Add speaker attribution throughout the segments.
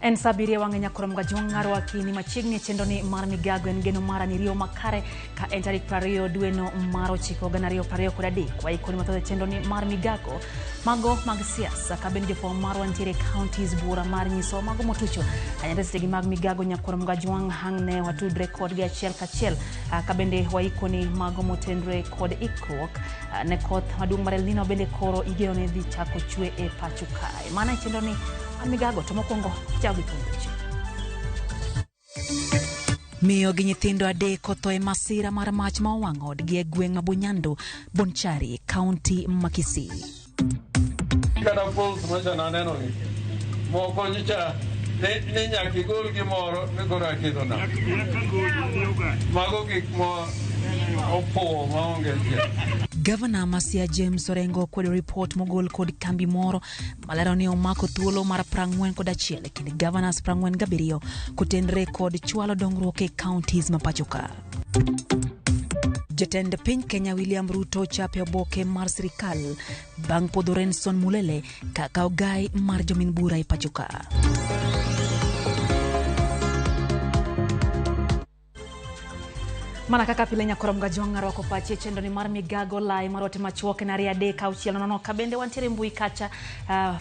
Speaker 1: En sabiria wangenya koromga jongaro wakini machigni chendoni mar Migago en geno mara ni rio makare ka entari prario dueno maro chiko ganario prario kodadi kwa ikoni matode chendoni mar Migago mago mag siasa ka ben jofo mar wantiere counties bura mar nyiso mago motucho anyande segi mag Migago nyakoromga jwang hangne watudre kod gi achiel kachiel ka bende wa ikoni mago motendre kod ikruok ne koth madung mar El Nino bende koro igeno ne dhi chako chwe e pacho kae mana chendoni Migago to mokwongo chao gi Weche. Miyo gi nyithindo adek otho e masira mar mach ma owang'o odgi e gweng' ma Bunyando, Bonchari, County ma Kisii.
Speaker 2: Kada pulse macha na neno ni. Moko nyicha ne nyaki gol gimoro ne gora kido na. Mago gik mo opo maonge je.
Speaker 1: Governor Masia James Orengo kwedo report mogol kod kambi moro malero ni omako thuolo mar 41 kinde governors 47 kotenre kod chwalo dongruok e counties ma pachoka. Jatend piny Kenya William Ruto chape oboke mar sirikal bang' podho Renson Mulele kaka ogai mar jomin bura e pachoka. Mana kaka pile nyakoromga jong'aro wako pache chendoni mar Migago live marote machuoke na riade kauchiel nono kabende wantiere mbui kacha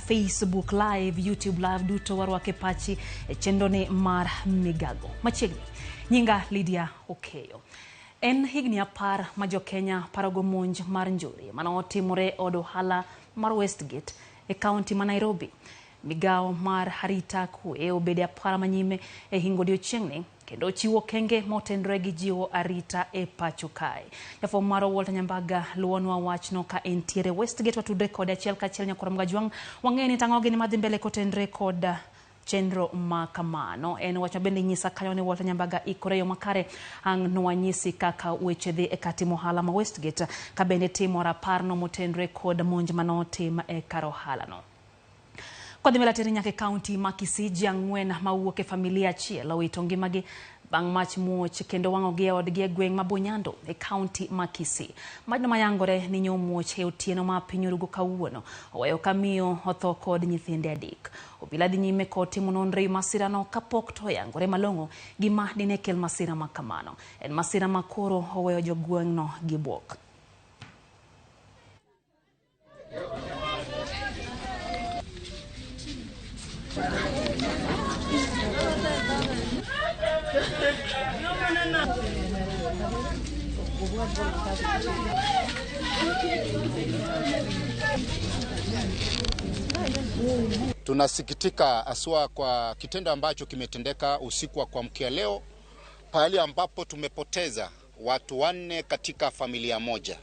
Speaker 1: Facebook live, YouTube live duto warwake pachi chendoni mar Migago. Machiegni nyinga Lydia Okeyo. En higni apar ma jo Kenya parogo monj mar njuri mano otimore od ohala mar Westgate e county ma Nairobi. Migao mar harita kwe obede apar manyime e hingo odiochieng'ni kendo chiwo kenge motendre gi jiwo arita e pacho kae. Jafwambo mar Walter Mbaka luonwa wachno ka entiere Westgate watudre kod achiel kachiel nyakoromga jwang wang'eni tang'ogi ni madhi mbele kotendre kod chenro ma kamano. En wach mabende nyisa kanyo ni Walter Mbaka ikore yo makare ang' nwanyisi kaka weche dhi e kati mohala ma Westgate ka bende timo raparno motendre kod monj manotim e kar ohala no. Kwa dhimela teri nyake county ma Kisii ji ang'wen mawuok e familia achiel owito ngimagi bang' mach muoch kendo wang'ogi e odgi e gweng' ma Bunyando e county ma Kisii. Majno mayangore ni nyomuoch e otieno ma piny orugo kawuono oweyo ka miyo otho kod nyithinde adek. Obila dhi nyime kod timo nonro masirano kapok to yangore malong'o gima dine kel masira ma kamano. En masira ma koro oweyo jogweng'no gi buok.
Speaker 3: Tunasikitika aswa kwa kitendo ambacho kimetendeka usiku wa kuamkia leo pahali ambapo tumepoteza watu 4 katika familia moja.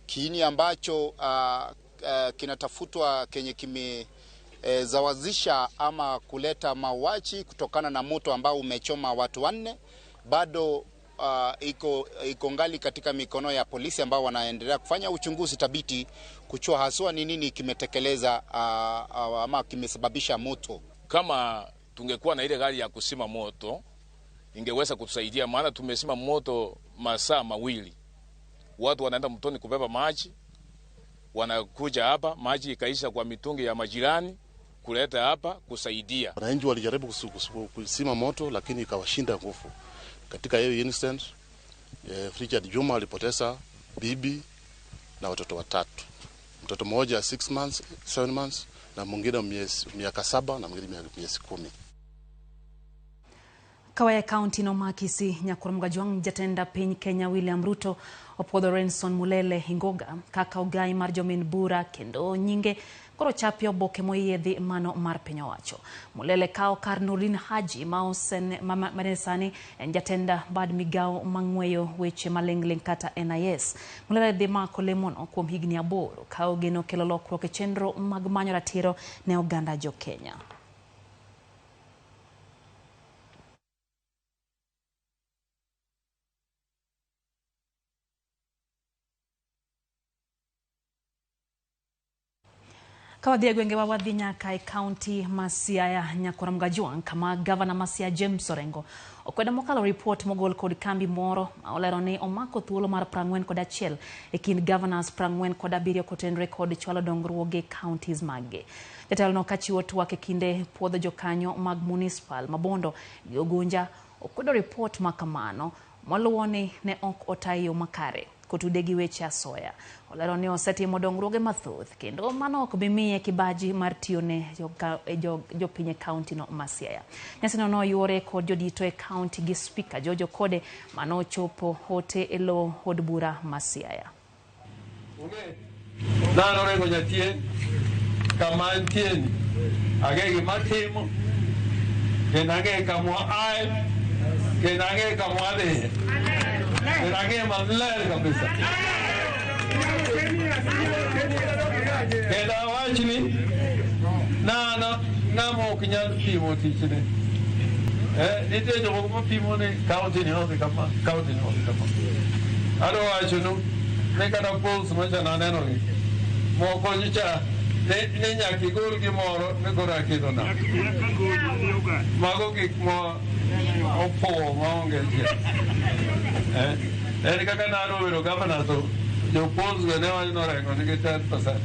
Speaker 3: Kiini ambacho kinatafutwa kenye kimezawazisha ama kuleta mauaji kutokana na moto ambao umechoma watu 4 bado iko ngali katika mikono ya polisi ambao wanaendelea kufanya uchunguzi thabiti kuchua haswa ni nini kimetekeleza ama kimesababisha moto.
Speaker 4: Kama tungekuwa na ile gari ya kusima moto ingeweza kutusaidia, maana tumesima moto masaa mawili. Watu wanaenda mtoni kubeba maji, wanakuja hapa maji ikaisha kwa mitungi ya majirani kuleta hapa kusaidia.
Speaker 5: Wananchi walijaribu kusima moto lakini ikawashinda nguvu. Katika hiyo incident Richard Juma alipoteza bibi na watoto 3. Mtoto mmoja 6 months, 7 months na mwingine miaka 7 na mwingine miezi 10.
Speaker 1: Kawaya County no ma Kisii nyakoromga jwang jatenda piny Kenya William Ruto opodho Renson Mulele hingoga kaka ogai mar jomin bura kendo nyinge koro chapio boke moyiedhi mano mar piny owacho. Mulele kao kar Nurin Haji manesani en jatenda bad migao mang'weyo weche maling'ling kata NIS. Mulele dhi mako lemono kuom higni 8 kao geno kelo lokruok e chenro mag manyo ratiro ne oganda jo Kenya. Kawadhi gwenge wa wadhi nyaka e county Masiaya nyakora mgajuang kama governor Masia James Orengo okweda mokalo report mogol kod kambi moro olero ni omako thuolo mar 41 e kind governors 47 kotenre kod chwalo dongruoge counties mage. Jatelo no kachiwo twak e kinde puodho jokanyo mag municipal Mabondo gi Ogunja okwedo report makamano moluwoni ne ok otayo makare kotude gi weche asoya. Olero ni osetimo dongruoge mathoth kendo mano ok bimiye kibaji mar tiyo ne jopiny county no Masiaya. Nyasino no yore kod jodito e county gi speaker Jojo Kode mano chopo hote elo od bura Masiaya.
Speaker 2: Nano rengo nyatien kama ntien agegi matimo kenage kamwa ai kenage kamwa de kenage maler kabisa keda wachni na mo kinyal timo tichne nite jogo mapimo ne county ni hosi kama ado wachunu ne kada polls macha naneno ni moko nyicha ne nyaki gol gimoro ne gora kido na mago gik mo opo maonge en kaka naro wero governor to jo polls go ne wano rengo ni 10%.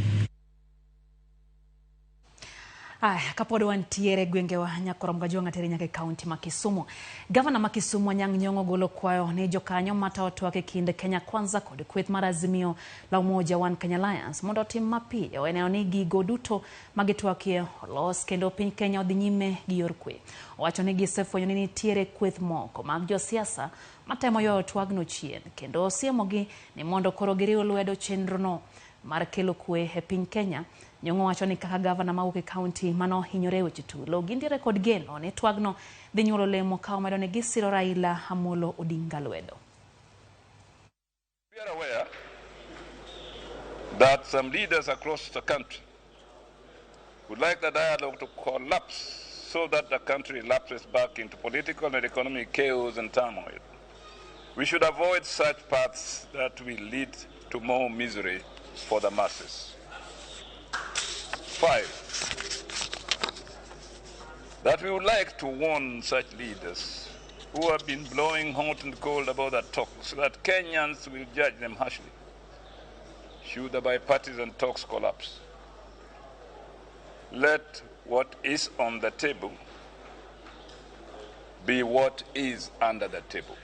Speaker 1: Kapod wantiere gwenge wa nyakora mgajuang tere nyaka county ma Kisumu. Governor ma Kisumu Anyang' Nyong'o golo kwayo ni jokanyo mata twak e kind Kenya Kwanza kod kweth mar Azimio la Umoja One Kenya Alliance mondo tim mapiyo eneo ni gigo duto magitwakie olos kendo piny Kenya odhi nyime gi yor kwe. Owacho ni gisefwenyo ni nitiere kweth moko mag josiasa matemo yo twagno chien kendo osiemogi ni mondo koro giriw lwedo chenro no mar kelo kwe e piny Kenya. Nyong'o wacho ni kaka governor ma Uke County mano hinyore weche tulo gindire kod geno ne twagno dhi nyuolo lemo ka medo ne gisiro Raila Amolo Odinga lwedo.
Speaker 6: We are aware that some leaders across the country would like the dialogue to collapse so that the country lapses back into political and economic chaos and turmoil. We should avoid such paths that will lead to more misery for the masses. 5, that we would like to warn such leaders who have been blowing hot and cold about the talks that Kenyans will judge them harshly should the bipartisan talks collapse. Let what is on the table be what is under the table.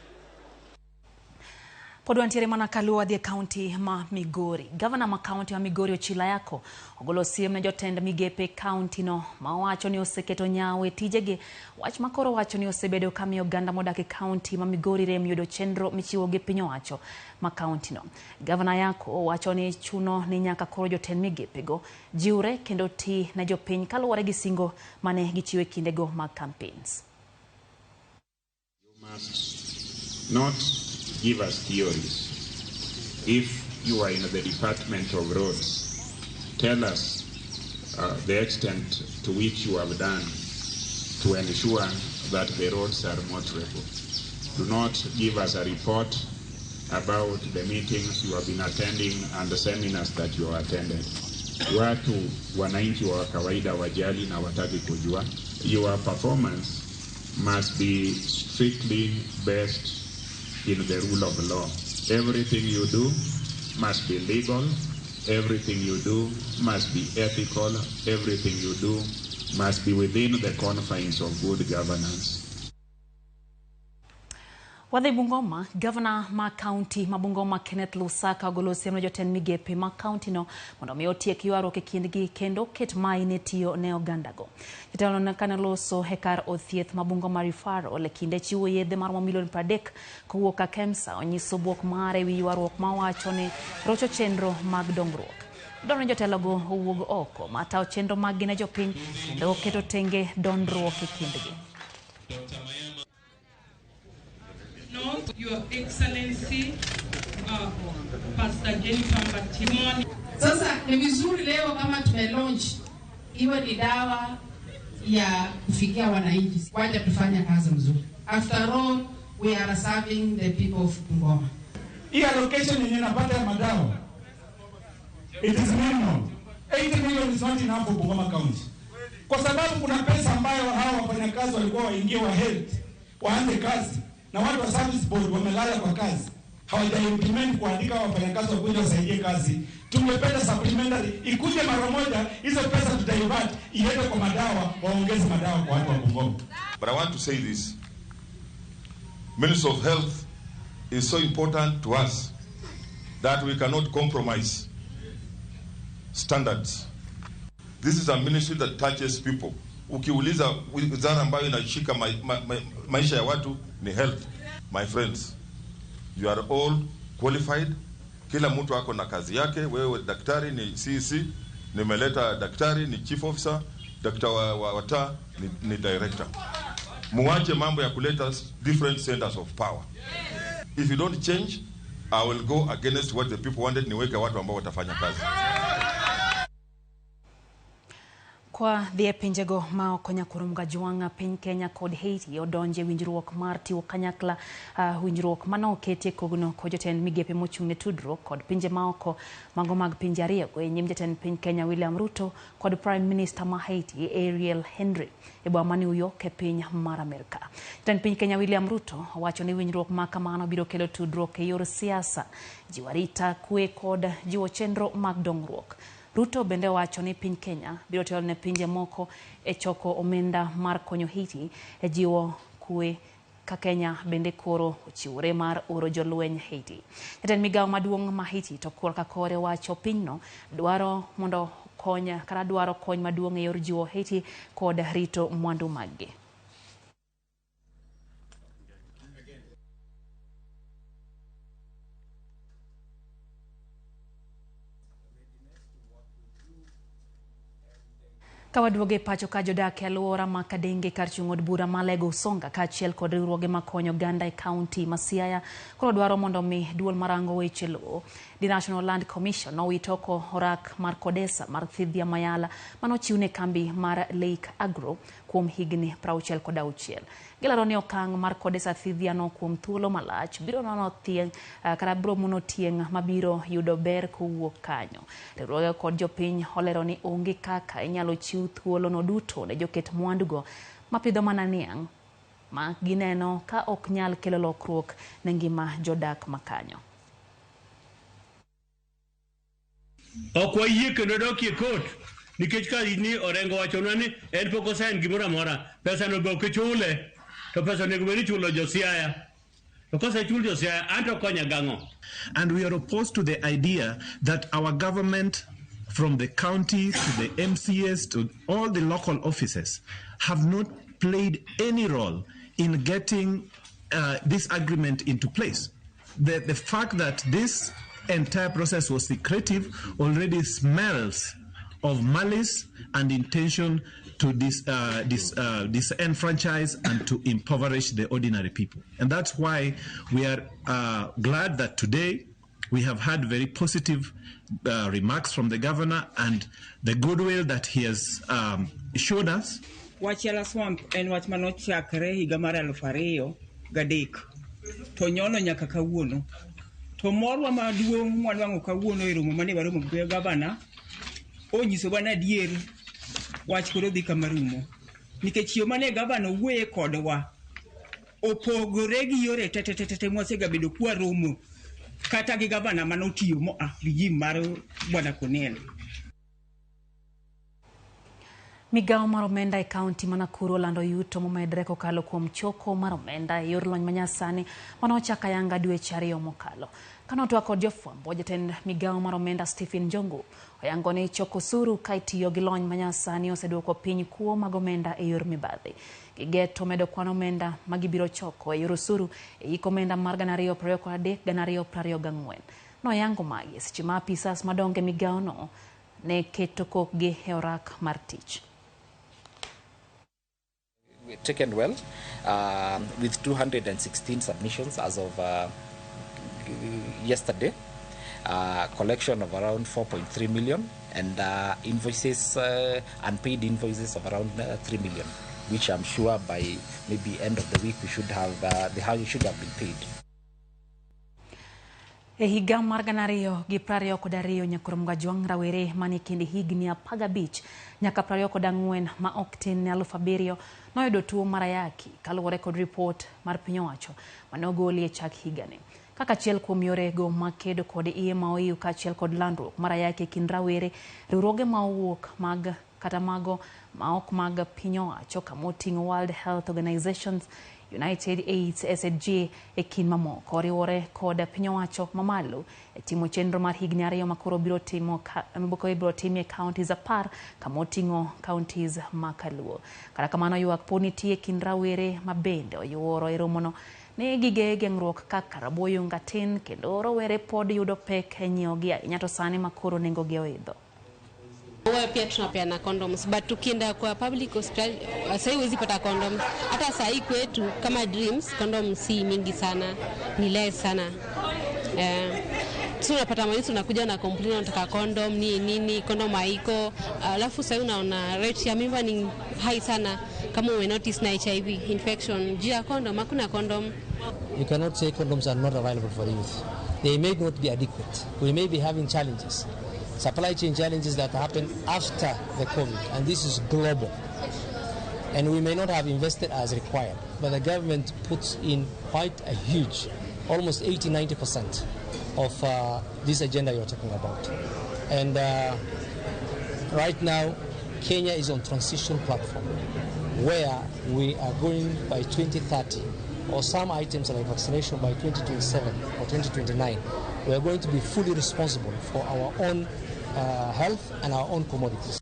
Speaker 1: Pod wantiere mana kaluwa dhie county ma Migori. Governor ma county ma Migori Ochila Yako ogolo siem ne jotend migepe county no ma wacho ni oseketo nyawe tijegi. Wach makoro wacho ni osebedo kamiyo oganda modak e county ma Migori rem yudo chenro michiwo gi piny owacho ma county no. Governor Yako wacho ni chuno ni nyaka koro jotend migepe go jiwre kendo ti na jopiny kaluwore gi singo mane gichiwo e kindego mag campaigns.
Speaker 7: You must not give us theories. If you are in the Department of Roads, tell us the extent to which you have done to ensure that the roads are motorable. Do not give us a report about the meetings you have been attending and the seminars that you have attended. Watu wananchi wa kawaida wajali na wataki kujua. Your performance must be strictly based in the rule of law. Everything you do must be legal. Everything you do must be ethical. Everything you do must be within the confines of good governance.
Speaker 1: Wadhi Bungoma, Governor ma county ma Bungoma Kenneth Lusaka ogolo siem ne jotend migepe ma county no mondo mi otiek ywaruok e kindgi kendo ket mai ne tiyo ne ogandago. Jatelo no kane loso hekar othieth ma Bungoma referral e kinde chiwo yedhe mar milion 30 kowuok ka KEMSA onyiso buok mare wi ywaruok ma wacho ni rocho chenro mag dongruok. Dwaro ni jotelo go owuog oko matawo chenro mag ne jopiny kendo keto tenge dongruok e kindgi.
Speaker 8: Your Excellency, Pastor Jennifer Mbaka.
Speaker 9: Sasa ni vizuri leo kama tumelaunch iwe ni dawa ya kufikia wananchi. Wacha tufanye kazi mzuri. After all, we are serving the people of Bungoma.
Speaker 10: Hii allocation yenye napata ya madawa, it is minimal. 80 million is not enough for Bungoma County. Kwa sababu kuna pesa ambayo hawa wafanyakazi walikuwa waingie wa health, waanze kazi, na watu wa service board wamelala kwa kazi. Hawaja-implement kuandika wafanyakazi wakuja wasaidie kazi. Tungependa supplementary ikuje mara moja, hizo pesa tutaivat iende kwa madawa, waongeze madawa kwa watu wa Bungoma.
Speaker 11: But I want to say this. Ministry of Health is so important to us that we cannot compromise standards. This is a ministry that touches people. Ukiuliza wizara ambayo inashika maisha ya watu ni health. My friends, you are all qualified. Kila mtu ako na kazi yake. Wewe daktari ni CEC, nimeleta daktari ni chief officer, daktari wata ni director. Muache mambo ya kuleta different centers of power. If you don't change, I will go against what the people wanted, niweke watu ambao watafanya kazi.
Speaker 1: Kwa dhie pinjego mao konya kurumga juanga piny Kenya kod Haiti odonje winjruok mar tiwo kanyakla winjruok mano kete kogno ko jotend migepe mochung' ne tudruok kod pinje maoko mago mag pinje ariyo e nyim jatend piny Kenya William Ruto kod Prime Minister ma Haiti Ariel Henry e boma New York e piny mar Amerika. Jatend piny Kenya William Ruto wacho ni winjruok ma kamano biro kelo tudruok e yor siasa, jiwo arita kwe kod jiwo chenro mag dongruok. Ruto bende wacho ni piny Kenya biro telo ne pinje moko e choko omenda mar konyo Haiti e jiwo kwe ka Kenya bende koro ochiwore mar oro jolweny Haiti. Jatend migawo maduong' ma Haiti to korka kore wacho pinyno dwaro kony maduong' e yor jiwo Haiti kod rito mwandu maggi. Kawadwoge pacho ka jodak e alwora ma Kadenge kar chung' od bura ma Lego Songa kaachiel kod riwruoge makonyo oganda e kaunti ma Siaya koro dwaro mondo mi duol marango weche lowo. The National Land Commission nowito oko orak mar Kodesa mar Thidhia Mayala manochiwne kambi mar Lake Agro kuom higni 66. Gilaro ni okang' mar Kodesa Thidhia no kuom thuolo malach biro nono tieng' kata biro muno tieng' mabiro yudo ber kowuok kanyo. Riwruoge kod jopiny olero ni onge kaka inyalo chiw thuolo no duto ne joket mwandugo mapidho mana niang' ma gineno ka ok nyal kelo lokruok ne ngima jodak makanyo.
Speaker 12: Okwa yie kendo dokie kot nikech ka ni orengo wachona ni en pok osain gimoro amora, pesa no be ok chule, to pesa nego bedi chulo josiaya, to kose chul josiaya anto konya gang'o.
Speaker 13: And we are opposed to the idea that our government, from the county to the MCS to all the local offices, have not played any role in getting this agreement into place. The fact that this entire process was secretive already smells of malice and intention to disenfranchise and to impoverish the ordinary people. And that's why we are glad that today we have had very positive remarks from the governor and the goodwill that he has showed us.
Speaker 14: Wachela swamp en wach manochakre higa mar 2003 to nyono nyaka kawuono. To morwa maduong' mwanwang'o kawuono e romo mane waromo gi gavana onyiso bana adier wach koro dhi kama rumo nikech yo mane gavana wuoye kodwa opogore gi yore tete mwasega bedo kwa romo kata gi gavana manotiyo mo regime mar bwana Cornel.
Speaker 1: Migawo mar omenda e kaunti ma Nakuru olando yuto momedre kokalo kuom choko mar omenda e yor lony manyasani manochako ayanga dweche 2 mokalo. Kanotwa kod jofwambo, jatend migawo mar omenda Stephen Njongu oyango ni choko osuru ka itiyo gi lony manyasani oseduoko piny kuo mag omenda e yor mibadhi. Gigeto medo kwan omenda magibiro choko e yor osuru e iko omenda mar 2023 2024. Noyango magi seche ma apisas madonge migawo no ne keto kokgi e orak mar tich.
Speaker 15: Taken well with 216 submissions as of yesterday, collection of around 4.3 million and invoices, unpaid invoices of around 3 million, which I'm sure by maybe end of the week we should have, the house should have been paid.
Speaker 1: E higa mar 2022 nyakurom gajwang' rawere mani kindi higni 15 nyaka 24 ma ok tin ne 7,000 noyudo tuo mar ayaki kaluwore kod ripot mar piny owacho manogoli e chak higani. Kaka achiel kuom yorego makedo kod iye ma oiw kaachiel kod landruok mar ayaki kind rawere, riwruoge ma owuok mag kata mago ma ok mag piny owacho kamoting'o World Health Organizations, United AIDS, SDG e kin mamoko oriwore kod piny owacho mamalo e timo chenro mar higni 2 makoro biro timie counties 10 kamoting'o counties ma Kaluo. Kata kamano ywak pod nitie kind rawere ma bende oyuoro e romono ni gige geng'ruok kaka raboyunga tin kendo rowere pod yudo pek e nyiewogi ahinya to sani makoro nengogi oidho.
Speaker 16: Wewe pia tunapeana condoms but tukienda kwa public hospital sasa huwezi pata condoms. Hata saa hii kwetu kama Dreams condoms si mingi sana, ni less sana. Tunapata mali tunakuja na complain unataka condom nini condom haiko. Alafu sasa unaona rate ya mimba ni high sana kama ume notice na HIV infection. Jia condom hakuna condom.
Speaker 17: You cannot say condoms are not available for youth. They may not be adequate. We may be having challenges. Supply chain challenges that happen after the COVID, and this is global. And we may not have invested as required, but the government puts in quite a huge, almost 80-90% of this agenda you're talking about. And right now, Kenya is on transition platform where we are going by 2030, or some items like vaccination by 2027 or 2029. We are going to be fully responsible for our own health and our own commodities.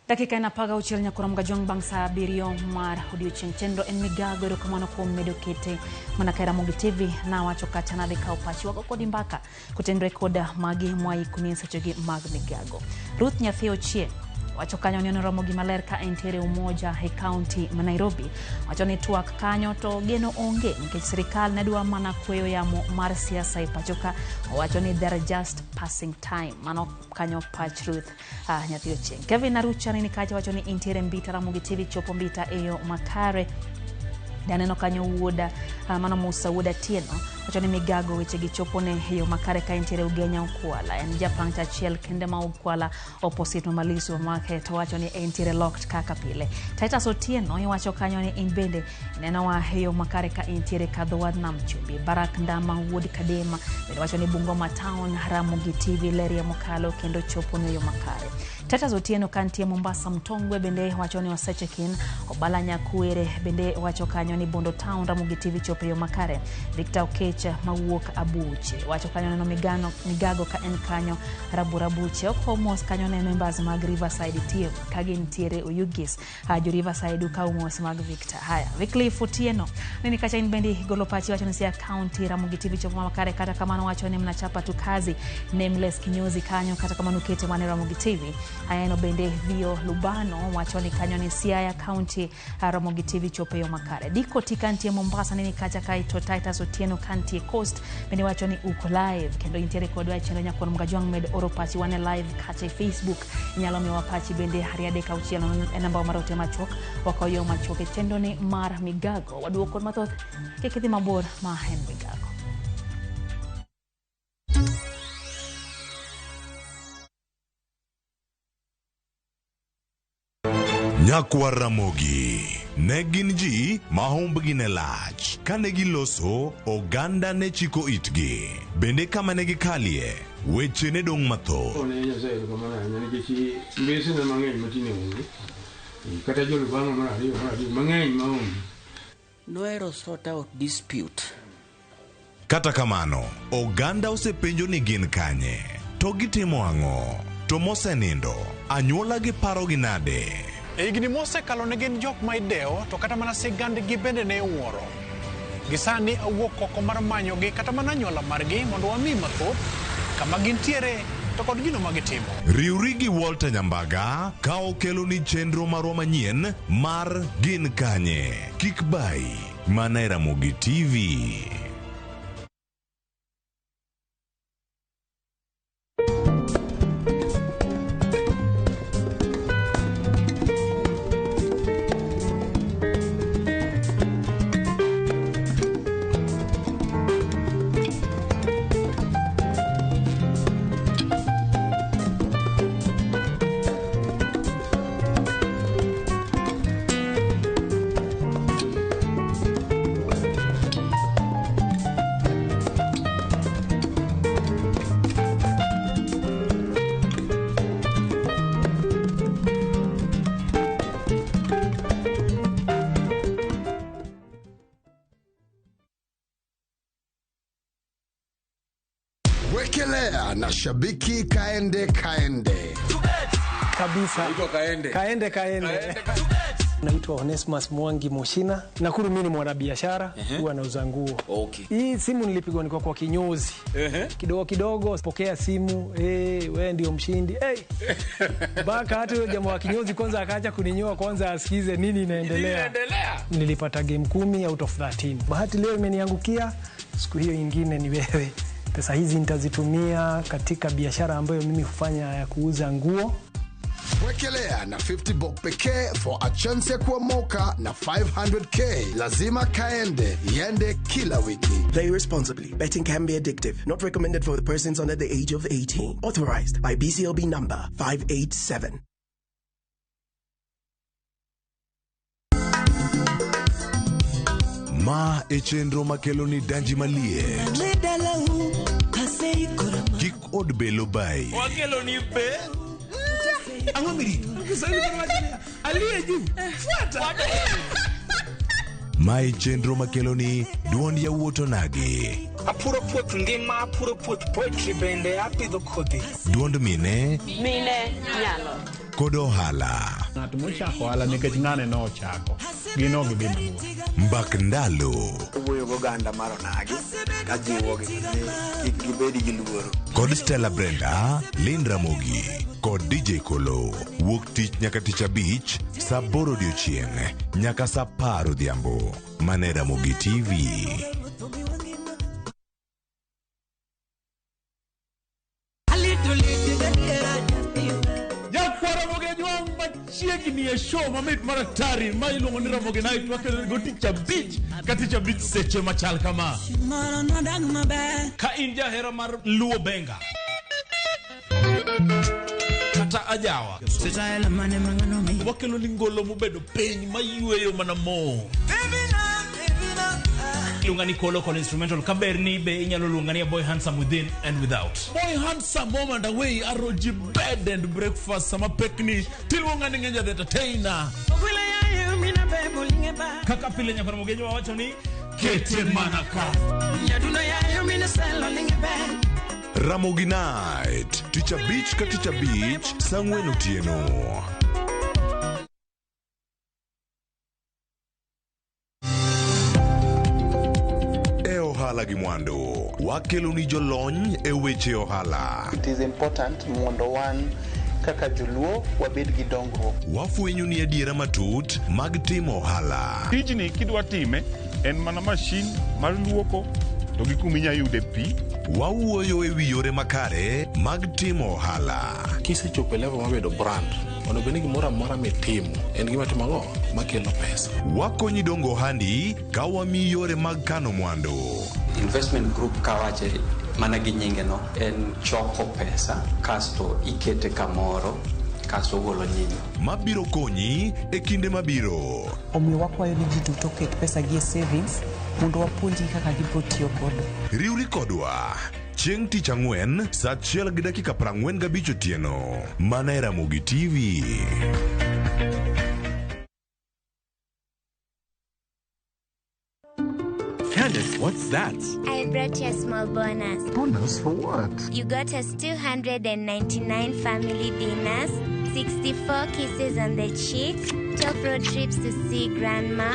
Speaker 1: Dakika inapaga uchiel nyakurom gajwang' bang' saa 7 mar odiochieng' chenro en Migago erokamano kuom medo kete mana ka Ramogi TV na wacho kata nade ka opachi wago kod Mbaka kutendre koda magi mwai kunie sechegi mag Migago. Ruth Nyathi Ochieng' wacho kanyo ni Ramogi maler ka entiere Umoja e county ma Nairobi. Wacho ni twak kanyo to geno onge nikech sirikal ne dwa mana kweyo yamo mar siasa e pachoka. Wacho ni they're just passing time. Mano kanyo pach Ruth Nyathi Ochieng'. Kevin Arucha ni kacha wacho ni entiere Mbita Ramogi TV chopo Mbita eyo makare. Daneno kanyo wuoda mano Musa wuoda Tieno wacho ni Migago weche gichopo ne eyo makare ka entiere Ugenya Ukwala en japang' achiel kende ma Ukwala opposite Malisu make to wacho ni entiere locked kaka pile. Titus Otieno iwacho kanyo ni in bende neno wa eyo makare ka entiere Kadhowad Nam Chumbi. Barak Ndama wuod Kadema bende wacho ni Bungoma Town Ramogi TV leria mokalo kendo chopo ne eyo makare. Titus Otieno kantie Mombasa Mtongwe bende wacho ni Osechekin Obala Nyakwere bende wacho kanyo ni Bondo Town Ramogi TV chopo eyo makare. Victor Okecha mawuok Abuche wacho kanyo neno Migago ka en kanyo Rabuche okomos kanyo ne members mag Riverside tie kagin tiere Oyugis jo Riverside ka umos mag Victor. Haya Wycliffe Otieno nini kacha in bendi golo pachi wacho ni sia county Ramogi TV chopo makare kata kamano wacho ni mnachapa tu kazi nameless kinyozi kanyo kata kamano kete mane Ramogi TV. Haya no bende Vio Lubano wacho ni kanyo ni Siaya county Ramogi TV chopo eyo makare. Diko tikantie Mombasa nini kacha kaito Titus Otieno kantie Coast bende wacho ni uko live kendo intiere kodwa chendo nyakurom gajwang' med oro pachi wane live kata Facebook nyalo miwa pachi bende hariade ka uchiel en namba mar ote machok wakoyo machok e chendo ni mar Migago waduoko kod mathoth kekidhi mabor ma en Migago.
Speaker 18: Nyakwa Ramogi ne gin ji ma humbgi ne lach kane giloso oganda ne chiko itgi bende kama ne gikalie weche ne dong' mathoth.
Speaker 19: Noero sort out dispute.
Speaker 18: Kata kamano oganda osepenjo ni gin kanye to gitimo ang'o to mosenindo anyuola gi paro gi nade.
Speaker 20: Higni mosekalo ne gin jok ma ideo to kata mana sigandgi bende ne wuoro. Gisani awuok oko mar manyogi kata mana anyuola margi mondo wami mathoth kama gintiere to kod gino ma gitimo.
Speaker 18: Riwri gi Walter Nyambaga ka okelo ni chenro marwa manyien mar gin kanye. Kik bai mana Ramogi TV.
Speaker 21: Wekelea na shabiki kaende
Speaker 22: kabisa. Kaende. Naitwa Onesmus Mwangi Moshina. Nakuru mimi ni mwanabiashara, huwa nauza nguo.
Speaker 23: Okay.
Speaker 22: Hii simu nilipigwa nilikuwa kwa kinyozi. Kidogo pokea simu, wewe ndio mshindi. Mbaka hata yule jamaa wa kinyozi kwanza akaacha kuninyoa kwanza asikize nini inaendelea. Nilipata game 10 out of 13. Bahati leo imeniangukia, siku hiyo nyingine ni wewe. Pesa hizi nitazitumia katika biashara ambayo mimi hufanya ya kuuza nguo.
Speaker 21: Wekelea na 50 bob pekee for a chance ya kuomoka na 500k. Lazima kaende, yende kila wiki.
Speaker 24: Play responsibly. Betting can be addictive. Not recommended for the persons under the age of 18. Authorized by BCLB number 587.
Speaker 18: Ma echenro makeloni danji malie. Kik od belo bai.
Speaker 25: Wakeloni be. Angomiri. Aliye juu. Fuata.
Speaker 18: Ma echenro makeloni duond ya wuoto nage.
Speaker 25: Apuro puoth ngima, apuro puoth poetry bende apidho kodhi.
Speaker 18: Duond mine.
Speaker 26: Mine nyalo.
Speaker 18: Kod ohala.
Speaker 27: Ng'at mochako ohala nikech ng'ane nochako. Gino gidhi
Speaker 18: Mbak ndalo.
Speaker 28: Wuoyo goganda mar onagi ka jiwogi kik gibedi gi luoro.
Speaker 18: Kod Stella Brenda, Lynn Ramogi, kod DJ Kolo. Wuok tich nyaka tich abich, saa 8 odiechieng' nyaka saa 10 odhiambo. Mane Ramogi TV.
Speaker 25: Chiegni e show mamit maraktari ma iluongo ni Ramogi Night wakelo go ticha beach katicha beach seche machal kama ka in jahera mar luo benga kata ajawa wakelo ni ngolo mobedo piny mayueyo mana mo Lungani Kolo con instrumental kaberni be inyalo lungani Boy Handsome Within and Without. Boy Handsome Mom and Away aroji bed and breakfast sama pekni tilungani ngenja the entertainer. Kaka pile nyakona mugenyo wa wacho ni Kete Manaka.
Speaker 18: Ramogi Night, Ticha Beach ka Ticha Beach, Sangwen Otieno. Ohala gi mwando wakelo ni jolony e weche ohala.
Speaker 29: It is important mondo wan kaka joluo wabed gi dongruok.
Speaker 18: Wafwenyo ni adiera matut mag timo ohala.
Speaker 27: Tijni kidwa time en mana mashin mar luoko to gi kuminya yude pi.
Speaker 18: Wawuoyo e wi yore makare mag timo ohala.
Speaker 30: Kisechopo level mabedo brand ono beni gimoro amora mitimo en gima timo makelo pesa.
Speaker 18: Wakonyi dongo handi ka wami yore mag kano mwando.
Speaker 31: Investment group kawache mana gi nyinge no en choko pesa kasto ikete kamoro kasto golo nyinyo
Speaker 18: mabiro konyi e kinde mabiro.
Speaker 32: Omiyo wakwayo ni ji duto ket pesa gi savings mondo wapuonji kaka gibiro tiyo godo.
Speaker 18: Riwri kodwa chieng' tich ang'wen saa 1:45 otieno. Mana e Ramogi TV.
Speaker 33: Candace, what's that?
Speaker 34: I brought you a small bonus.
Speaker 33: Bonus for what?
Speaker 34: You got us 299 family dinners, 64 kisses on the cheek, 12 road trips to see grandma,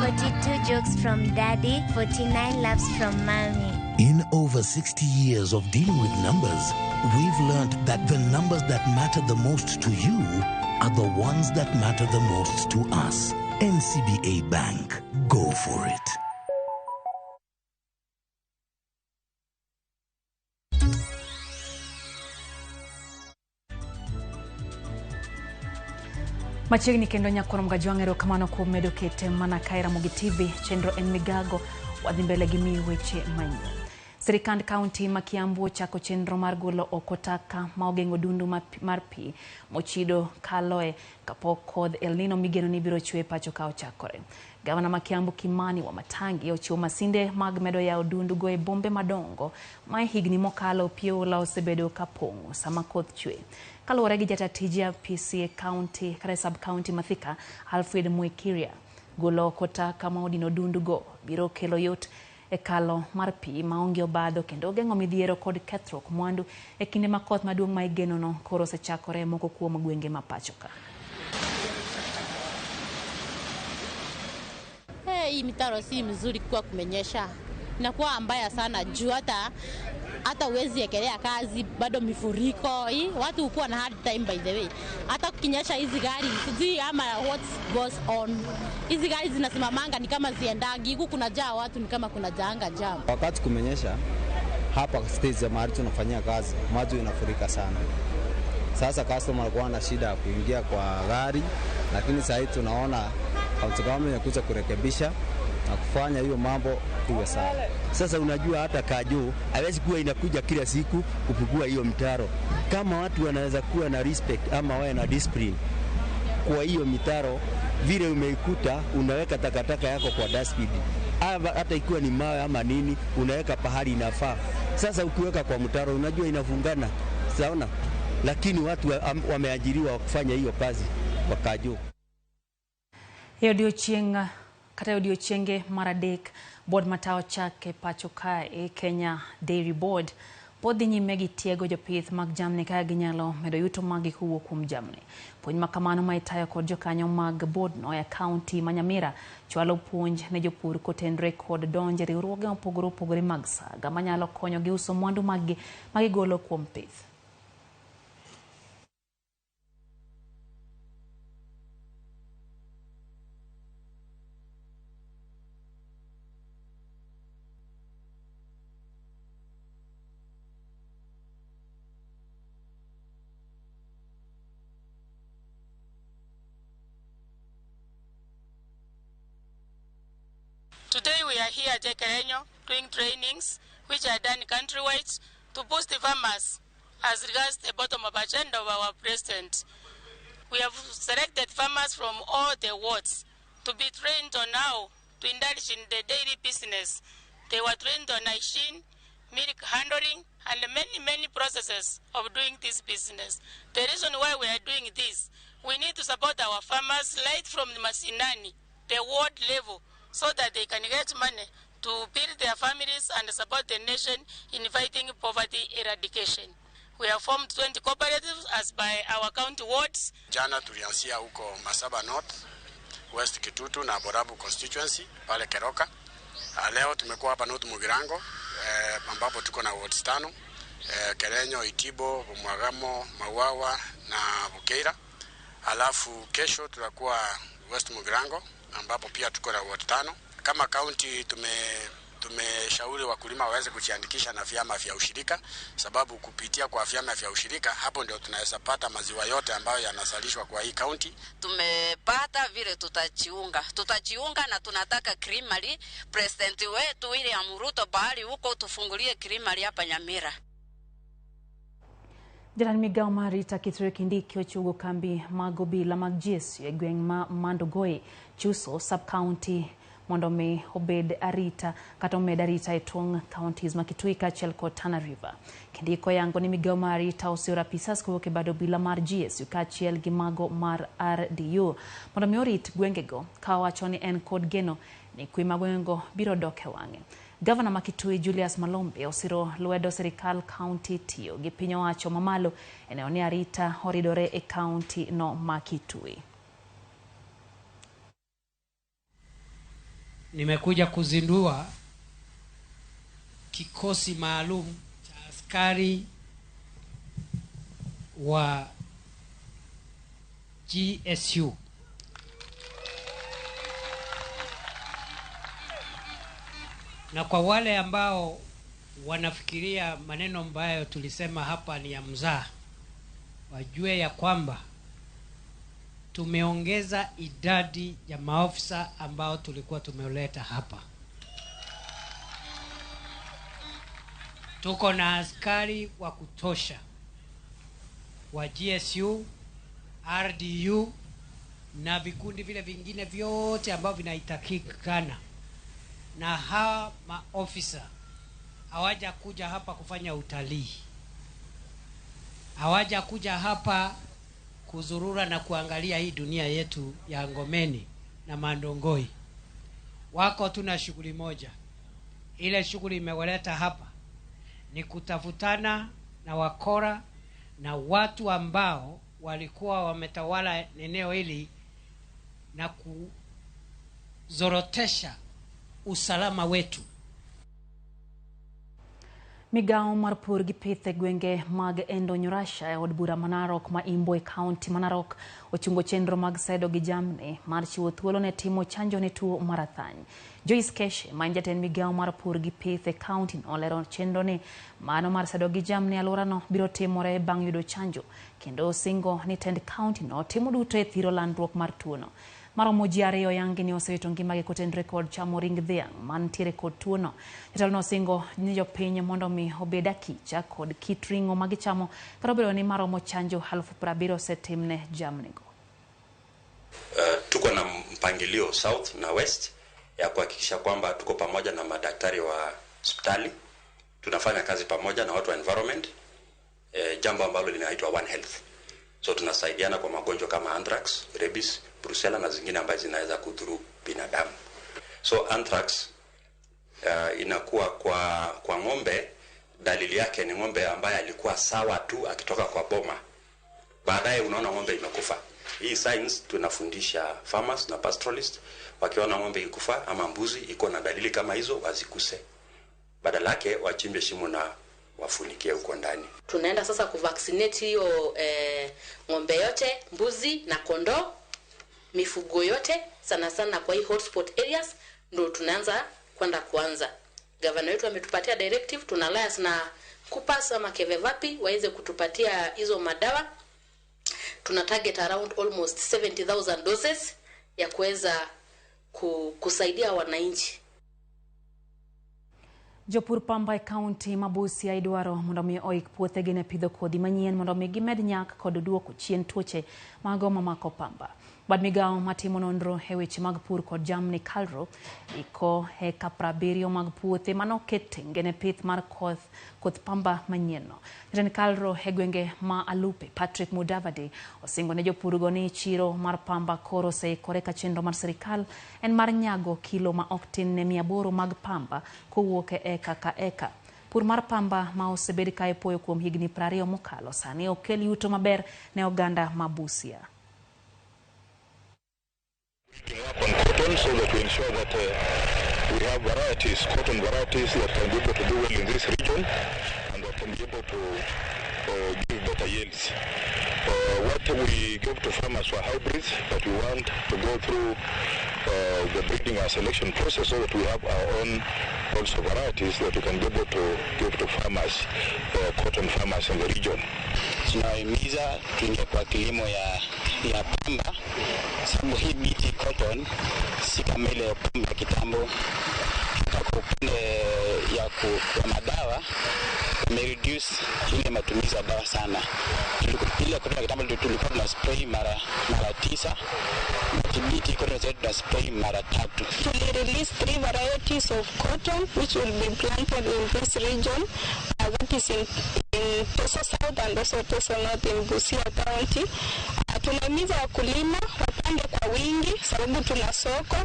Speaker 34: 42 jokes from daddy, 49 laughs from mommy.
Speaker 35: In over 60 years of dealing with numbers, we've learned that the numbers that matter the most to you are the ones that matter the most to us. NCBA Bank. Go for it.
Speaker 1: Machiegni kendo nyakoro mgajwang'ero kamano kuom medo kete mana kae Ramogi TV chenro en Migago wadhi mbele gi miyo weche manyien. Sirikand kaunti ma Kiambu chako chenro mar golo oko taka ma ogeng'o dundu mar pi mochido kaloe kapok kodh El Nino migeno ni biro chwe pacho ka ochakore. Gavana ma Kiambu Kimani Wamatangi ochiwo masinde mag medo yawo dundu go e bombe madongo ma higni mokalo piola osebedo kapong'o sama koth chwe. Kaluwore gi jatij PCA County kare sub county Mathika Alfred Mwikiria golo oko taka ma odino dundu go biro kelo yot e kalo mar pi maonge obadho kendo geng'o midhiero kod kethruok mwandu e kinde ma koth maduong' ma igenono koro osechakore moko kuom gwenge ma pachoka.
Speaker 2: Hii mitaro si mzuri kwa kumenyesha. Inakuwa mbaya sana juu hata uwezi ekelea kazi bado mifuriko. Hii watu hukuwa na hard time by the way. Hata kukinyesha hizi gari sijui ama what goes on. Hizi gari zinasimamanga ni kama ziendagi. Huku kuna jaa watu ni kama kuna jaanga jam.
Speaker 3: Wakati kumenyesha hapa stage ya mahali tunafanyia kazi maji inafurika sana. Sasa customer alikuwa na shida ya kuingia kwa gari, lakini sasa hivi tunaona county government inakuja kurekebisha na kufanya hiyo mambo iwe sawa.
Speaker 4: Sasa unajua hata Kajo hawezi kuwa inakuja kila siku kupigua hiyo mitaro. Kama watu wanaweza kuwa na respect ama wawe na discipline kwa hiyo mitaro, vile umeikuta unaweka takataka yako kwa dustbin. Hata ikiwa ni mawe ama nini unaweka pahali inafaa. Sasa ukiweka kwa mtaro unajua inafungana. Saona? Lakini watu wameajiriwa kufanya hiyo kazi kwa Kajo.
Speaker 1: Kata odiochienge maradek board matao chake pachoka e Kenya Dairy Board pod dhi nyime gi tiego jopith mag jamni ka ginyalo medo yuto mag kowuok kuom jamni. Puonj ma kamano ma itayo kod jokanyo mag board no e kaunti ma Nyamira chwalo puonj ne jopur kotenre kod donje riwruoge opogore mag saga manyalo konyo gi uso mwandu mag golo kuom pith.
Speaker 5: Today we are here at Kerenyo doing trainings which are done countrywide to boost the farmers as regards the bottom of agenda of our president. We have selected farmers from all the wards to be trained on how to indulge in the dairy business. They were trained on hygiene, milk handling, and many processes of doing this business. The reason why we are doing this, we need to support our farmers right from the Masinani, the ward level, so that they can get money to build their families and support the nation in fighting poverty eradication. We have formed 20 cooperatives as by our county wards.
Speaker 6: Jana tulianzia huko Masaba North, West Kitutu na Borabu constituency pale Keroka. Leo tumekuwa hapa North Mugirango ambapo tuko na wards 5, Kerenyo, Itibo, Mwagamo, Mawawa na Bukeira. Alafu kesho tutakuwa West Mugirango ambapo pia tuko na ward 5. Kama county tumeshauri wakulima waweze kujiandikisha na vyama vya ushirika, sababu kupitia kwa vyama vya ushirika hapo ndio tunaweza pata maziwa yote ambayo yanazalishwa kwa hii county.
Speaker 7: Tumepata vile tutajiunga na tunataka creamery. President wetu William Ruto bahali huko tufungulie creamery hapa Nyamira.
Speaker 1: Jalan Migago marita kitore kindiki ochugo kambi magobila mag GSU e gweng' ma Mandogoi chuso sub-county mondo me obed arita kata omed arita e tong counties ma Kitui kaachiel kod Tana River. Kindiko yango ni Migago marita osiora pisas kowuok e bad obila mar GSU kaachiel gi mago mar RDU mondo me orit gwengego ka wacho ni en kod geno ni kwe mag gwengego biro dok e wang'e. Gavana ma Kitui Julius Malombe osiro lwedo serikal county tiyo gi piny owacho mamalo eneo ni arita oridore e county no ma Kitui.
Speaker 8: Nimekuja kuzindua kikosi maalum cha askari wa GSU. Na kwa wale ambao wanafikiria maneno ambayo tulisema hapa ni ya mzaha, wajue ya kwamba tumeongeza idadi ya maofisa ambao tulikuwa tumeuleta hapa. Tuko na askari wa kutosha wa GSU, RDU na vikundi vile vingine vyote ambao vinahitajikana. Na hawa maofisa hawaja kuja hapa kufanya utalii. Hawaja kuja hapa kuzurura na kuangalia hii dunia yetu ya Ngomeni na Mandongoi. Wako tuna shughuli moja. ile shughuli imewaleta hapa ni kutafutana na wakora na watu ambao walikuwa wametawala eneo hili na kuzorotesha usalama wetu.
Speaker 1: Migago mar pur gi pith e gwenge mag Endo Nyorasha e od bura Manarok ma Imbo e kaunti Manarok ochungo chenro mag sedo gi jamni mar chiwo thuolo ne timo chanjo ne tuo mar athany. Joyce Keshe ma jatend migago mar pur gi pith e kaunti no olero chenro ni mano mar sedo gi jamni alwora no biro timore bang' yudo chanjo kendo singo ni tend kaunti no timo duto e thiro landruok mar tuo no. Ramogi ariyo yangi ni osewito ngimagi kotenore kod chamo ring dhiang' mantiere kod tuo no. Jatelo no singo ni jopiny mondo mi obed akicha kod kit ring'o ma gichamo kata obedo ni maromo chanjo 70,000 osetimne jamnigo.
Speaker 9: Tuko na mpangilio south na west ya kuhakikisha kwamba tuko pamoja na madaktari wa hospitali, tunafanya kazi pamoja na watu wa environment, jambo ambalo linaitwa One Health. So tunasaidiana kwa magonjwa kama anthrax, rabies, brucella na zingine ambazo zinaweza kudhuru binadamu. So anthrax inakuwa kwa ng'ombe, dalili yake ni ng'ombe ambaye alikuwa sawa tu akitoka kwa boma, baadaye unaona ng'ombe imekufa. Hii signs tunafundisha farmers na pastoralists, wakiona ng'ombe ikufa ama mbuzi iko na dalili kama hizo wazikuse, badala yake wachimbe shimo na wafunikie huko ndani.
Speaker 10: Tunaenda sasa kuvaccinate hiyo ng'ombe yote, mbuzi na kondoo, mifugo yote sana sana kwa hii hotspot areas ndio tunaanza kuanza. Governor wetu ametupatia directive, tuna liaise na Kupas ama Kevevapi waweze kutupatia hizo madawa. Tuna target around almost 70,000 doses ya kuweza kusaidia wananchi.
Speaker 1: Jopur pamba e kaunti ma Busia idwaro mondo mi oik puothegi ne pidho kodhi manyien mondo mi gimed nyak kod duoko chien tuoche mago mamako pamba. Bad migago matimo nonro e weche mag pur kod jamni Kalro iko heka 70 mag puothe manoket ngene pith mar koth pamba manyien no. Jatend Kalro e gwenge ma Alupe Patrick Mudavadi osingo ne jopurgo ni chiro mar pamba koro oseikore ka chenro mar sirikal en mar nyago kilo ma ok tin ne 800 mag pamba kowuok e eka ka eka. Pur mar pamba ma osebed ka ipoyo kuom higni 20 mokalo sani okel yuto maber ne oganda ma Busia.
Speaker 11: On cotton so that we ensure that we have varieties, cotton varieties that can be able to do well in this region and that can be able to give better yields. What we give to farmers were hybrids, but we want to go through the breeding and selection process so that we have our own also varieties that we can be able to give to farmers, cotton farmers in the region.
Speaker 12: Tunahimiza tuingie kwa kilimo ya pamba, sababu hii BT cotton si kama ile pamba ya kitambo. Kwa upande ya madawa reduce ile matumizi ya dawa sana. Ile cotton ya kitambo tulikuwa tuna spray mara 9, BT cotton zetu tuna spray mara 3.
Speaker 13: We release 3 varieties of cotton which will be planted in this region, that is in Tosa South and also Tosa North in Busia County. Tunahimiza wakulima wapande kwa wingi sababu tuna soko.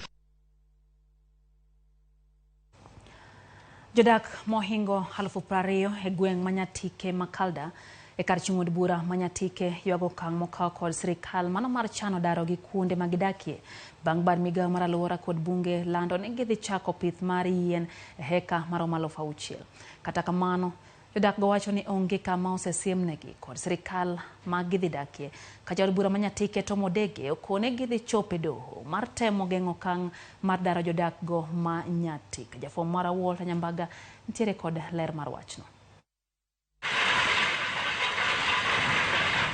Speaker 1: Jodak mohingo 20,000 e gweng' Manyatike Makalda e kar chung' od bura Manyatike ywago okang' mokaw kod sirikal mano mar chano daro gi kuonde magidakie bang' bad migago mar alwora kod bunge lando ni gidhi chako pith mar yien e heka maromo 6,000. Kata kamano jodak go wacho ni onge kama osesiemnegi kod sirikal ma gidhi dakie ka jaod bura Manyatike Tomodege okone gidhi chope doho mar temo geng'o okang' mar daro jodak go Manyatike. Jafwambo mar Walter Nyambaga nitiere kod ler mar wachno.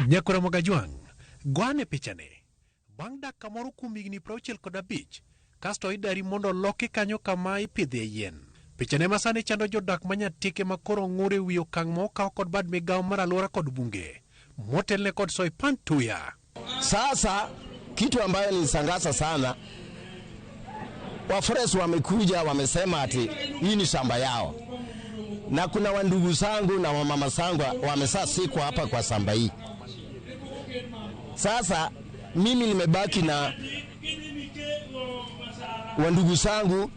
Speaker 14: Nyakora Mogajwang' gwane pichane bang' dak kamoro kuom higni 65 kasto idari mondo loki kanyo kama ipidhie yien. Pichane masani chando jodak Manyatike makoro ng'ure wi okang' mokaw kod bad migago mar alwora kod bunge motelne kod Soipan Tuya.
Speaker 15: Sasa kitu ambayo nilishangaza sana, wafres wamekuja wamesema ati hii ni shamba yao, na kuna wandugu zangu na wamama zangu wamesaa siku hapa kwa shamba hii. Sasa mimi nimebaki na wandugu zangu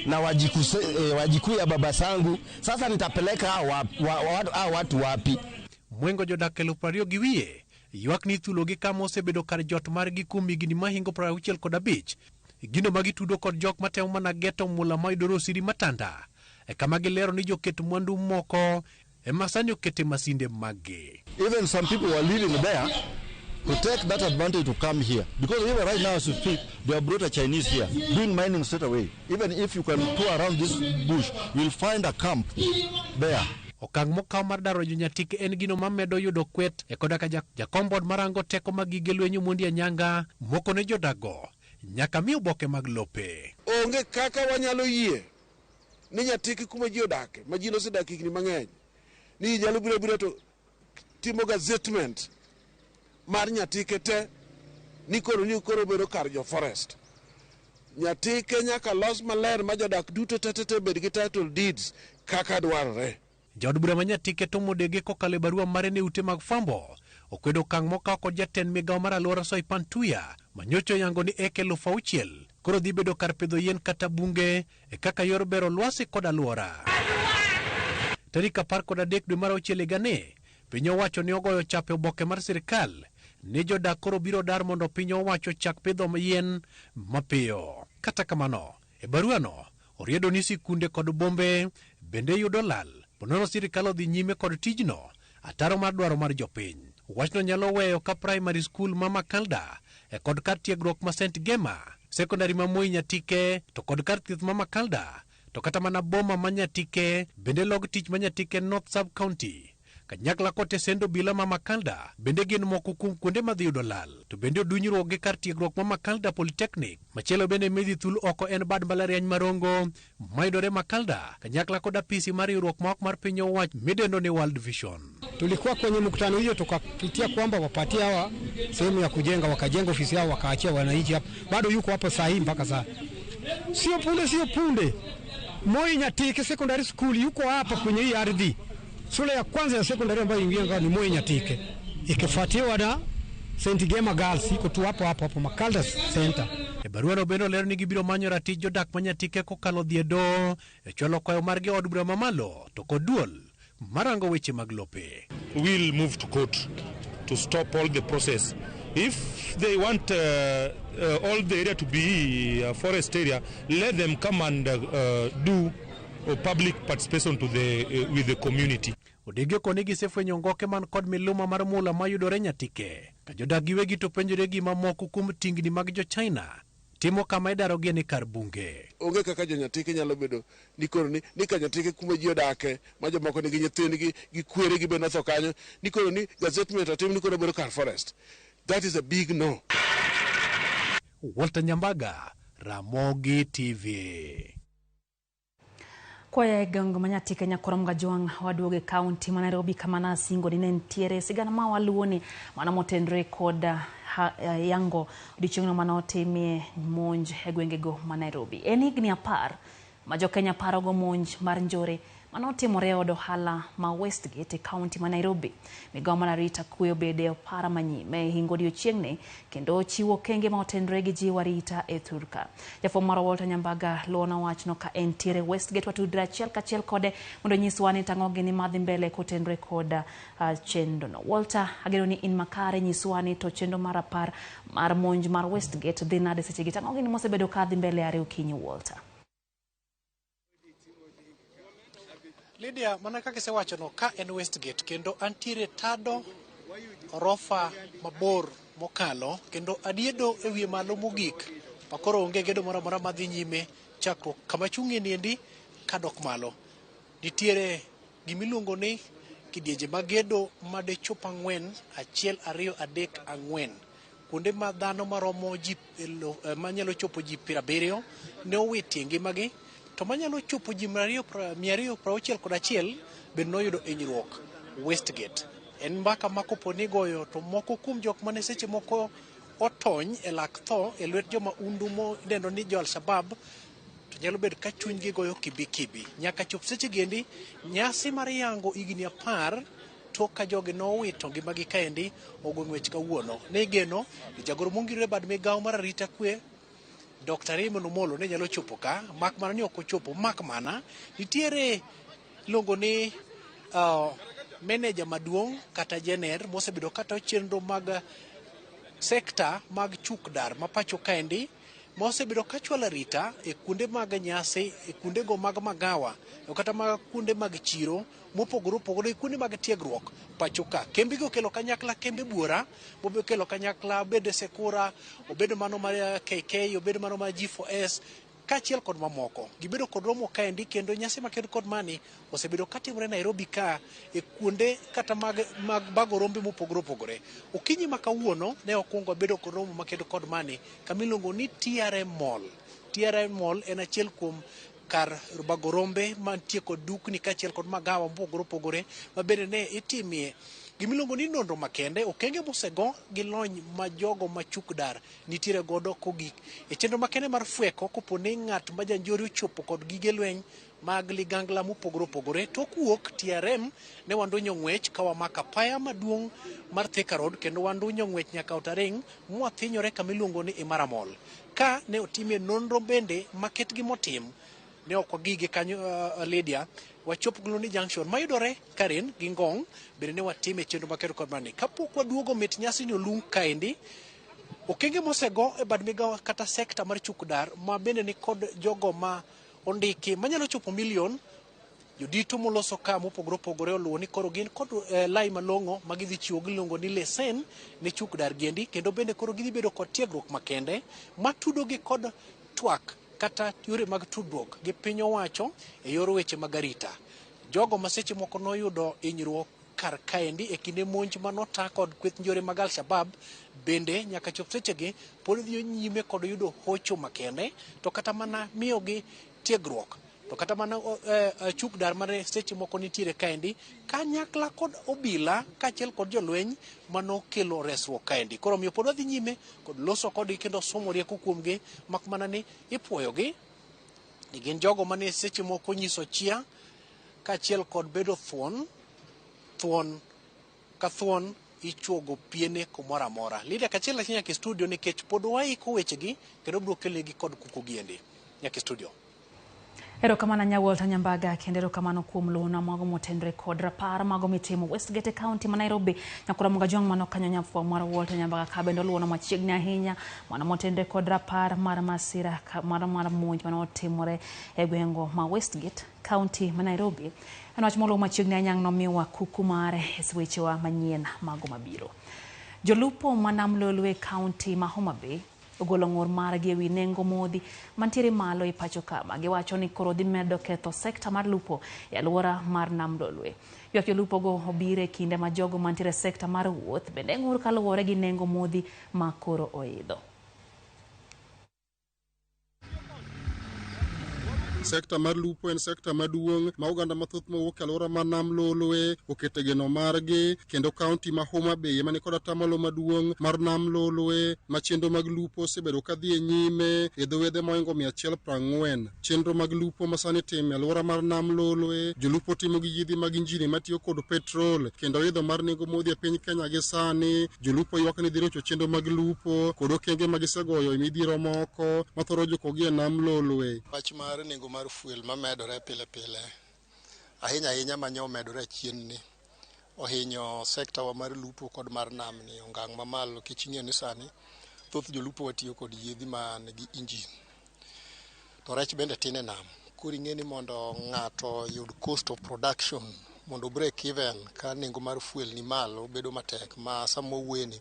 Speaker 15: na wajikuu ya baba sangu. Sasa nitapeleka hao watu wapi?
Speaker 14: Mwengo jodak 20 gi wiye ywak ni thulo gi kama osebedo kar jot margi kuom higni mahingo 65. Gino magitudo kod jok matemo mana geto mula mayudore Siri Matanda kama gilero ni joket mwandu moko sani okete masinde mage.
Speaker 16: Even some people were living there to take that advantage to come here, because even right now as we speak, they have brought a Chinese here doing mining straight away. Even if you can tour around this bush, you'll find a camp there.
Speaker 14: Okang mokaw mar daro Nyatike en gino mamedo yudo kwet koda ka jakombod marango teko magige lwenyo mundi anyanga moko ne jodago nyaka mi oboke mag lope.
Speaker 17: Onge kaka wanyalo yie ni Nyatike kuma ji odake ma ji nosedak higni mang'eny ni nyalo biro to timo gazettement mar Nyatike te ni koro bedo kar jo forest. Nyatike nyaka los maler ma jodak duto te bed gi title deeds kaka dwarore.
Speaker 14: Jaod bura ma Nyatike to modege kokalo barua mare ne ute mag fambo okwedo okang' mokaw kod jatend migawo mar alwora Soipan Tuya manyocho yango ni eke 6,000 koro dhi bedo kar pidho yien kata bunge kaka yor bero lwasi kod alwora. Tarik 13 dwe mar 6 higani piny owacho ne ogoyo chape oboke mar sirkal ni jodak koro biro dar mondo piny owacho chak pidho yien mapiyo. Kata kamano baruano oriedo ni sikunde kod bombe bende yudo lal. Ponono sirkal odhi nyime kod tijno ataro mar dwaro mar jopiny. Wachno nyalo weyo ka primary school Mama Kalda kod kar tiegruok ma St. Gema, secondary ma Moi Nyatike to kod kar thieth Mama Kalda to kata mana boma ma Nyatike bende log tich ma Nyatike North Sub County. Kanyakla kote sendo bila Mama Kalda bende gin moko kuom kuonde madhi yudo lal. To bende odunyruok gi kar tiegruok Mama Kalda Polytechnic. Machielo bende medhi thul oko en bad mbalariany marongo maidore Makalda kanyakla kod apisi mar riwruok ma ok mar piny owacho midendo ni World Vision.
Speaker 19: Tulikuwa kwenye mkutano hiyo tukapitia kwamba wapatie hawa sehemu ya kujenga, wakajenga ofisi yao wakaachia wananchi hapa. Bado yuko hapo saa hii mpaka sasa. Sio punde. Moi Nyatike Secondary School yuko hapa kwenye hii ardhi. Shule ya kwanza ya secondary ambayo ingianga ni Moi Nyatike. Ikifuatiwa na St. Gema Girls iko tu hapo Makalda Center.
Speaker 14: Baruano beno lero ni gibiro manyo ratich jodak ma Nyatike kokalo dhiedo cholo kwayo margi od bura mamalo to kod duol marango weche mag lope.
Speaker 20: We'll move to court to stop all the process. If they want all the area to be a forest area, let them come and do public participation to with the community.
Speaker 14: Odege koni gisefwenyo ngoke man kod miluma mar mula mayudore Nyatike. Ka jodak giwegi to penjore gima moko kuom tingni mag jo China timo kama idaro gi ni kar bunge.
Speaker 17: Onge kaka jo Nyatike nyalo bedo ni koro ni ka Nyatike kuma ji odake ma jomoko nigi nyithindgi gi kwere gi bende otho kanyo ni koro ni gazettement otim ni koro bedo kar forest. That is a big no.
Speaker 14: Walter Nyambaga, Ramogi TV.
Speaker 1: Kwaya gango ma Nyatike nyakorom ga jwang waduoge county ma Nairobi kama na singo ni nentiere sigana ma waluoni mana motendre koda yango odichungno mana otimie monj gwengego ma Nairobi. En higni 10 ma jo Kenya parogo monj mar njore mana otimore od ohala ma Westgate county ma Nairobi. Migawo mar arita kwe obede opara manyime hingo odiochieng'ne kendo chiwo kenge ma otendre gi jiwo arita e thurka. Jafwambo mar Walter Nyambaga luona wachno ka entiere Westgate watudre achiel kachiel kode mondo nyiswa ni tang'ogi ni madhi mbele kotendre koda chendono. Walter, ageno ni in makare nyiswa ni to chendo mar 10 mar monj mar Westgate dhi nade seche gi tang'ogi ni mosebedo ka dhi mbele are okinyi. Walter.
Speaker 14: Lydia, mana kaka sewacho no ka en Westgate kendo antiere tado orofa mabor mokalo kendo adiedo e wiye malo mogik pakoro onge gedo moro amora madhi nyime chakruok kama chung'e niendi kadok malo. Nitiere gimiluongo ni kidienje magedo madechop 4, 1, 2, 3, 4 kuonde ma dhano maromo ji manyalo chopo ji 70 ne owitie ngimagi. To manyalo chopo ji 261 ben noyudo hinyruok. Westgate en mbaka ma kopo ni goyo to moko kuom jok mane seche moko otony e lak tho e lwet joma undu mo dendo ni jo Al-Shabaab to nyalo bedo ka chunygi goyo kibi nyaka chop seche gendi nyasi mar yango higni 10 to ka jogi nowito ngimagi kaendi ogwe ng'wech kawuono. Ne geno jagoro mongirore bad migawo mar arita kwe Dr. Raymond Omolo ne nyalo chopo ka, mak mana ni ok ochopo, mak mana nitiere luongo ni meneja maduong' kata jener mosebedo kata chenro mag sekta mag chukdar ma pacho kaendi mosebedo kachwalo arita e kuonde mag nyasi, e kuonde go mag magawa, kata mag kuonde mag chiro mopogore opogore, kuonde mag tiegruok pacho ka. Kembe go kelo kanyakla, kembe buora mobe kelo kanyakla, obed Sekura, obed mano mar KK, obed mano mar G4S, kachiel kod mamoko. Gibedo kod romo kaendi kendo nyasi makendo kod mani osebedo katimore Nairobi ka e kuonde kata mag bago rombe mopogore opogore. Okinyi ma kawuono ne okwongo bedo kod romo makendo kod mani kamiluongo ni TRM Mall. TRM Mall en achiel kuom kar bago rombe mantie kod dukni kachiel kod magawa mopogore opogore ma bende ne itimie gimiluongo ni nonro makende, okenge mosego gi lony ma jogo machukdar nitiere godo kogik e chenro makende mar fweko kopo ni ng'at ma janjori ochopo kod gige lweny mag ligangla mopogore opogore. Tok wuok TRM ne wandunyo ng'wech ka wamako apaya maduong' mar Thika Road kendo wandunyo ng'wech nyaka Otaring mwathinyore kamiluongo ni Imara Mall. Ka ne otimie nonro bende maketgi motim ne ok wagige kanyo Lydia, wachopo Gloni Junction mayudore Karen gi Ngong, bende ne watime chenro makendo kod mani. Kapok waduogo mit nyasi ni olung kaendi, okenge mosego e bad migawo kata sekta mar chukdar ma bende ni kod jogo ma ondiki manyalo chopo milion, jodito moloso ka mopogore opogore oluwo ni koro gin kod lai malong'o ma gidhi chiwo giluongo ni lesen ne chukdar giendi, kendo bende koro gidhi bedo kod tiegruok makende matudogi kod twak kata yore mag tudruok gi piny owacho e yor weche mag arita. Jogo ma seche moko noyudo hinyruok kar kaendi e kinde monj manota kod kweth njore mag Al-Shabab bende nyaka chop sechegi pod dhi nyime kod yudo hocho makende, to kata mana miyogi tiegruok, to kata mana chukdar mane seche moko nitiere kaendi kanyakla kod obila kachiel kod jolweny manokelo resruok kaendi. Koro miyo pod wadhi nyime kod loso kodgi kendo somo rieko kuomgi, mak mana ni ipuoyogi ni gin jogo mane seche moko nyiso chia kachiel kod bedo thuon ka thuon ichuogo piene kumoro amora. Lydia kachiel achiel nyaka studio nikech pod waiko wechegi kendo biro kelegi kod kuku giendi nyaka studio.
Speaker 1: Erokamano Nyawolta Nyambaga, kendo erokamano kuom lona mago motenre kod rapar mago mitimo Westgate County ma Nairobi. Nyakura mga jong mano kanyo nyafwa mar Walter Nyambaga ka bendo luona machiegni ahinya mano motenre kod rapar mar masira mar monj mano otimore e gwengo ma Westgate County ma Nairobi. En wach molo machiegni anyang nomiwa kuku mare e wechewa manyien mago mabiro. Jolupo manam Lolwe County ma Homa Bay ogolo ng'ur margi ewi nengo modhi mantiere malo e pacho ka. Giwacho ni koro dhi medo ketho sekta mar lupo e alwora mar Nam Lolwe. Ywak jolupo go obire kinde ma jogo mantiere sekta mar wuoth bende ng'ur kaluwore gi nengo modhi ma koro oidho.
Speaker 18: Sekta mar lupo en sekta maduong' ma oganda mathoth mawuok e alwora mar Nam Lolwe okete geno margi, kendo kaunti ma Homa Bay ema ni kod atamalo maduong' mar Nam Lolwe ma chenro mag lupo osebedo ka dhi e nyime e dho wedhe moingo 140. Chenro mag lupo ma sani tim e alwora mar Nam Lolwe, jolupo timo gi yidhi mag injini matiyo kod petrol, kendo idho mar nengo modhi e piny Kenya gi sani. Jolupo ywak ni dhi rocho chenro mag lupo kod okenge ma gisegoyo e midhiero moko mathoro jukogi e Nam Lolwe.
Speaker 21: Wach mar nengo mar fuel mamedore pile pile ahinya ma omedore chien ni ohinyo sekta wa mar lupo kod mar nam ni ongang' mamalo. Kiching'e ni sani thoth jolupo watiyo kod yiedhi man gi injin, to rech bende tin e nam. Koro ing'e ni mondo ng'ato yud cost of production, mondo break even ka nengo mar fuel ni malo, bedo matek. Ma samo weni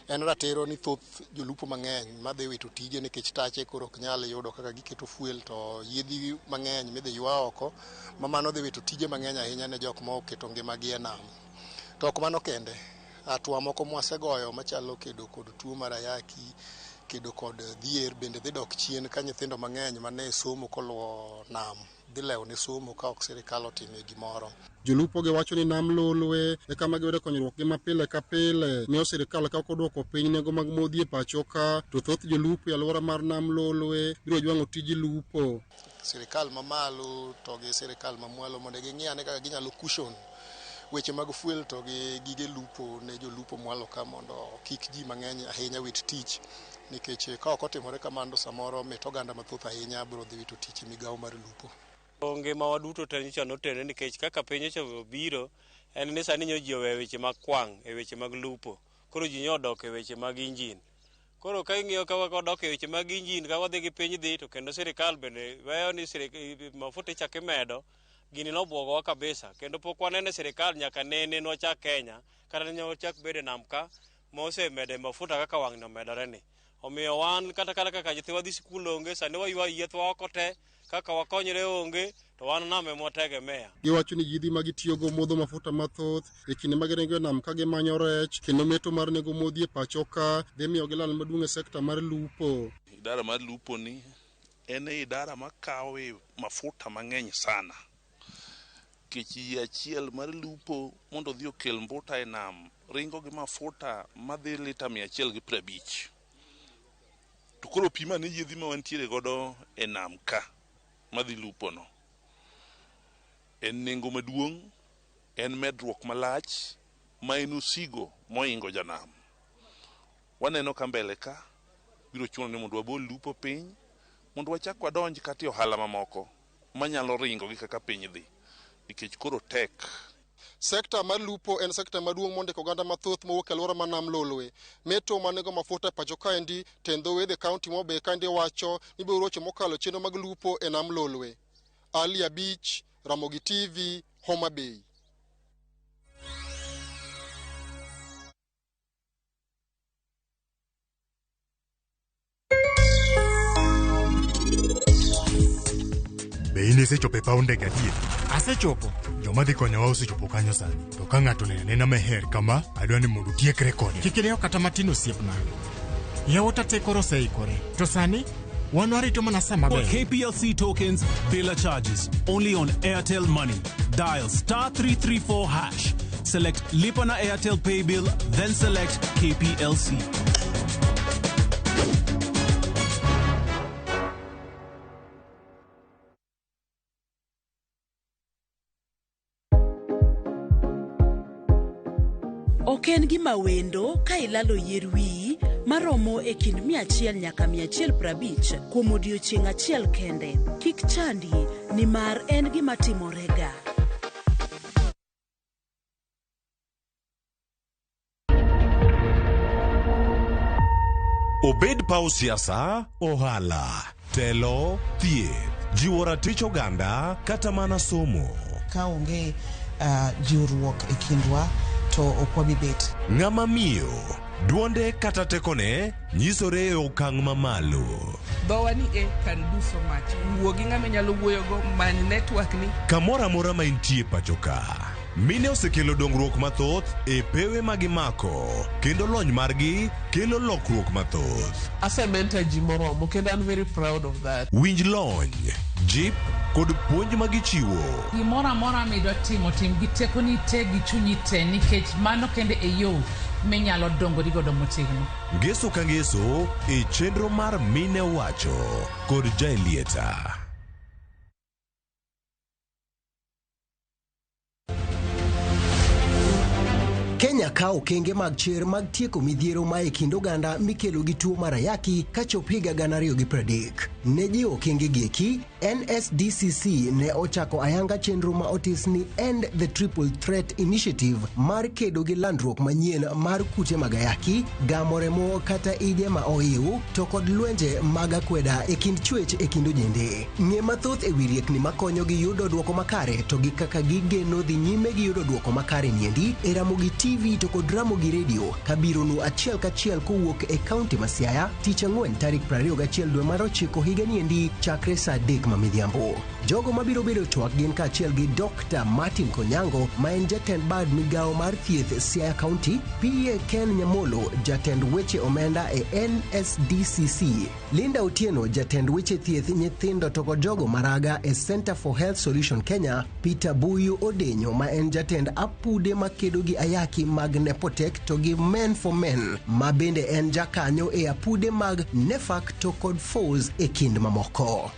Speaker 21: en ratiro ni thoth jolupo mang'eny madhi wito tije nikech tache koro ok nyal yudo kaka giketo fuel, to yiedhi mang'eny midhi ywa oko ma mano dhi wito tije mang'eny ahinya ne jok ma oketo ngimagi e nam. To ok mano kende, atwa moko mwasegoyo machalo kedo kod tuo mar ayaki, kedo kod dhier bende dhi dok chien ka nyithindo mang'eny mane somo koluwo nam dhi lewo ne somo ka ok sirikal otime gimoro.
Speaker 18: Jolupo gi wacho ni Nam Lolwe e kama giyude konyruok gi mapile ka pile. Miyo sirikal ka oduoko piny nengo mag modhi e pacho ka, to thoth jolupo e alwora mar Nam Lolwe biro jwang'o tiji lupo.
Speaker 21: Sirikal mamalo to gi sirikal mamwalo mondo ging'iyane kaka ginyalo cushion weche mag fuel to gi gige lupo ne jolupo mwalo ka, mondo kik ji mang'eny ahinya wit tich nikech ka ok otimore kamano samoro mit oganda mathoth ahinya biro dhi wito tich migawo mar lupo.
Speaker 2: Ngima waduto te nyicha notenore nikech kaka piny osebiro en ni sani ji owe weche mag kwang' e weche mag lupo. Koro ji nyodok e weche mag injin. Koro ka ing'iyo ka wadok e weche mag injin ka wadhi gi piny dhi to kendo sirikal bende weyo ni mafuta ichak imedo, gini nobwogowa kabisa kendo pok wanene sirikal nyaka nene nwachak Kenya kata ne wachak bede nam ka mosemede mafuta kaka wang' no medore ni. Omiyo wan kata kaka nyithiwa dhi sikul onge sani waywa yiethwa oko te kaka wakonyre onge to wan nam ema wategemea.
Speaker 18: Giwacho ni yidhi ma gitiyogo modho mafuta mathoth e kinde ma giringo e nam ka gimanyo rech kendo meto mar nengo modhi e pacho ka dhi miyo gilal maduong' e sekta mar lupo.
Speaker 22: Idara mar lupo ni en idara makawo mafuta mang'eny sana. Kech yie achiel mar lupo mondo odhi okel mbuta e nam ringo gi mafuta madhi lita 150. To koro pima ni yidhi ma wantiere godo e nam ka madhi lupo no en nengo maduong', en medruok malach ma en usigo moingo janam. Waneno ka mbele ka biro chuno ni mondo wabol lupo piny mondo wachak wadonj kata ohala mamoko manyalo ringo gi kaka piny dhi nikech koro tek.
Speaker 18: Sekta mar lupo en sekta maduong' mondiko oganda mathoth mowuok e alwora ma nam lolwe. Meto manego mafuta e pacho kaendi tendo wedhe kaunti mobe kaendi wacho ni biro rocho mokalo chenro mag lupo e nam lolwe. Ali Abich, Ramogi TV, Homa Bay.
Speaker 23: Be in isechopo e paw ndege adier?
Speaker 24: Asechopo.
Speaker 23: Joma dhi konyowa osechopo kanyo sani. To ka ng'ato nena meher kama, adwa ni mondo tiekre kode.
Speaker 24: Kik idewo kata matin osiepna. Yawuota te koro oseikore. To sani, wan warito mana sa maber.
Speaker 25: For KPLC tokens, Bela charges. Only on Airtel Money. Dial *334#. Select Lipa na Airtel Pay Bill, then select KPLC.
Speaker 26: Ok en gima wendo ka ilalo yier wiyi maromo e kind 100 nyaka 150 kuom odiechieng' achiel kende. Kik chandi nimar en gima timorega.
Speaker 27: Obed paw siasa, ohala, telo, thieth, jiwo ratich oganda kata mana somo.
Speaker 28: Ka onge jiwruok e kindwa to okwabi bet.
Speaker 27: Ng'ama miyo, duonde kata tekone nyisore e okang' mamalo.
Speaker 29: Dhowa ni can do so much. Wuo gi ng'ama nyalo wuoyogo many network ni.
Speaker 27: Kamora mora ma intie pacho ka. Mine osekelo dongruok mathoth e pewe magimako kendo lony margi kelo lokruok mathoth.
Speaker 29: Asementa ji moromo kendo I'm very proud of that.
Speaker 27: Winj lony, jip kod puonj magichiwo.
Speaker 30: Gimoro amora midwa timo tim gi tekoni te gi chunyi te nikech mano kende e yo minyalo dongori godo motegno.
Speaker 27: Ngeso ka ngeso e chenro mar Mine Wacho kod Jaelieta.
Speaker 31: Kenya kawo okenge mag chir mag tieko midhiero ma e kind oganda mikelo gi tuo mar ayaki kachop higa 2030. Ne jiwo okenge gieki, NSDCC ne ochako ayanga chenro ma otis ni End the Triple Threat Initiative mar kedo gi landruok manyien mar kute mag ayaki, gamo remo kata ije ma oiw, to kod lwenje mag akweda e kind chwech e kind ojende. Ng'e mathoth e wi riekni makonyo gi yudo duoko makare to gi kaka gigeno dhi nyime gi yudo duoko makare niendi e Ramogi TV to kod Ramogi Radio kabiro nu achiel kachiel kowuok e kaunti ma Siaya tich ang'wen tarik 21 dwe mar 9 higa niendi chakre saa 3 mamidhiambo. Jogo mabiro bedo twak gin kaachiel gi Dr. Martin Konyango ma en jatend bad migawo mar thieth Siaya County, PA Ken Nyamolo jatend weche omenda e NSDCC, Linda Otieno jatend weche thieth nyithindo to kod jogo maraga e Center for Health Solution Kenya, Peter Buyu Odenyo ma en jatend apude makedo gi ayaki mag Nepotek to gi Men for Men ma bende en jakanyo e apude mag Nefak to kod FOS e kind mamoko.